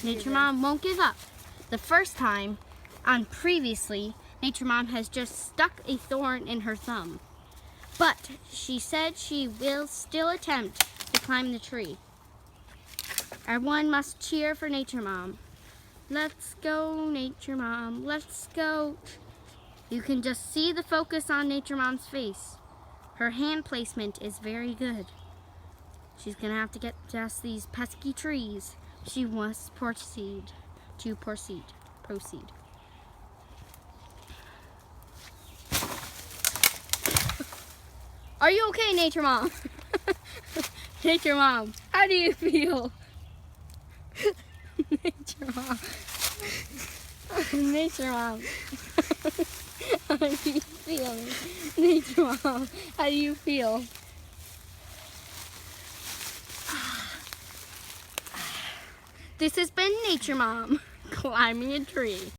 Nature Mom won't give up. The first time, on previously, Nature Mom has just stuck a thorn in her thumb. But she said she will still attempt to climb the tree. Everyone must cheer for Nature Mom. Let's go, Nature Mom, let's go. You can just see the focus on Nature Mom's face. Her hand placement is very good. She's gonna have to get past these pesky trees. She must proceed. Are you okay, Nature Mom? Nature Mom, how do you feel? Nature Mom. Nature Mom. How do you feel? Nature Mom, how do you feel? This has been Nature Mom climbing a tree.